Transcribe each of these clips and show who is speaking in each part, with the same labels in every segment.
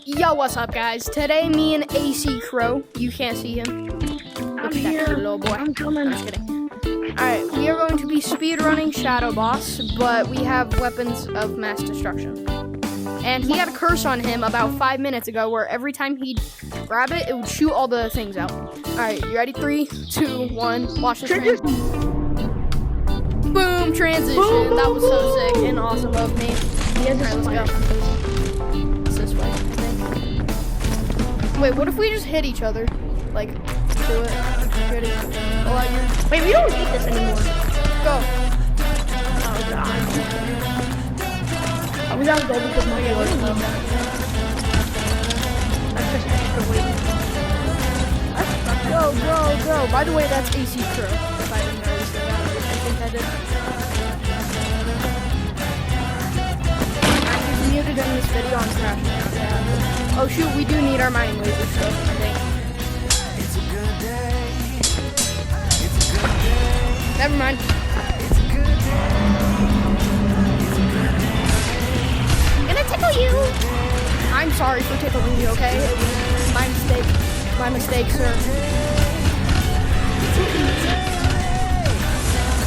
Speaker 1: Yo, what's up, guys? Today, me and AC Crow, you can't see him. Look at that cute little boy.
Speaker 2: I'm coming.
Speaker 1: I'm just kidding. Alright, we are going to be speedrunning Shadow Boss, but we have weapons of mass destruction. And he had a curse on him about 5 minutes ago where every time he'd grab it, it would shoot all the things out. Alright, you ready? 3, 2, 1, watch the screen. Boom, transition.
Speaker 2: Boom,
Speaker 1: That was so sick
Speaker 2: boom.
Speaker 1: and awesome of me.
Speaker 2: Yeah,
Speaker 1: Alright, let's go. It's this way, I think. Wait, what if we just hit each other? Like, do it. Ready? Pull out your...
Speaker 2: Wait, we don't need this anymore.
Speaker 1: Go.
Speaker 2: Oh god. We gotta go because my
Speaker 1: Yeah, we don't need that.
Speaker 2: That's just extra weight.
Speaker 1: Go, go, go. By the way, that's AC Crow. If I didn't already say that. I think I did. I'm muted in this video. I'm crashing out. Yeah. Oh shoot, we do need our mining laser stuff, I think. Never mind.
Speaker 2: I'm gonna tickle you.
Speaker 1: I'm sorry for tickling you, okay? It was my mistake. My mistake, sir.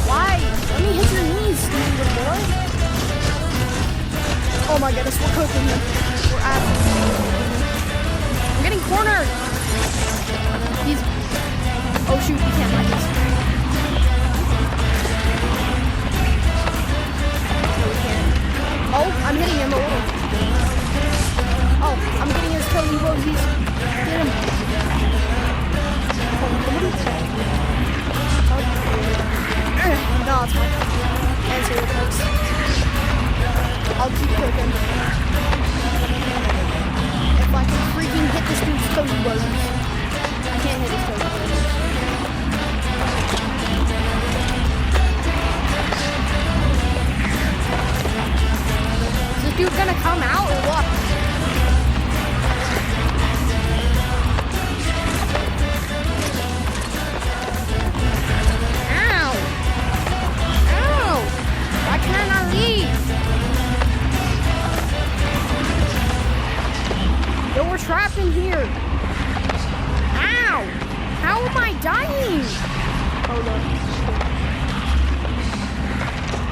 Speaker 1: Why? Let me hit your knees, stupid little boy. Oh my goodness, we're cooking him. We're at him. I'm getting cornered. He's... Oh shoot, he can't like this. No, he can't. Oh, I'm hitting him a little. Oh, I'm getting his toe. Get him. No, it's fine. Answer your folks. I'll keep cooking. If I can freaking hit this dude's toes buzzers. I can't hit his toes buzzers. Is this dude gonna come out or what? Trapped in here. Ow! How am I dying?
Speaker 2: Hold on.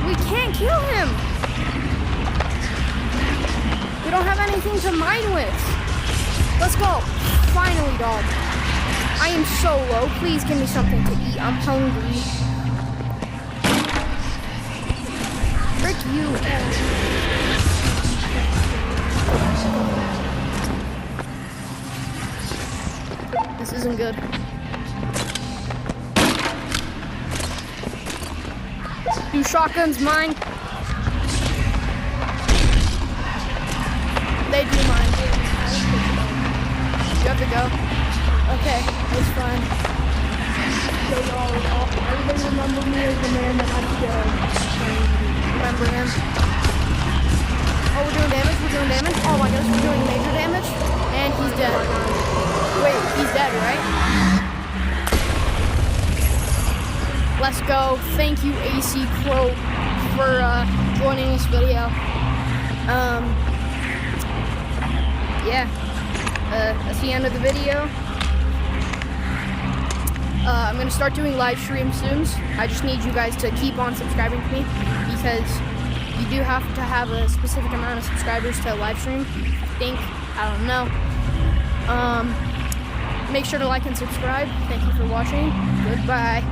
Speaker 1: We can't kill him. We don't have anything to mine with. Let's go. Finally, dog. I am so low. Please give me something to eat. I'm hungry. Frick you. This isn't good. Do shotguns mine? They do mine. You have to go? Okay, it's fine.
Speaker 2: Everybody remember me as the man that had killed.
Speaker 1: Remember him? Oh, we're doing damage? We're doing damage? Oh my gosh, we're doing major damage? And he's dead. Wait, he's dead, right? Let's go. Thank you, AC Crow, for joining this video. Yeah. That's the end of the video. I'm gonna start doing live stream soon. I just need you guys to keep on subscribing to me because you do have to have a specific amount of subscribers to live stream. I think. I don't know. Make sure to like and subscribe. Thank you for watching. Goodbye.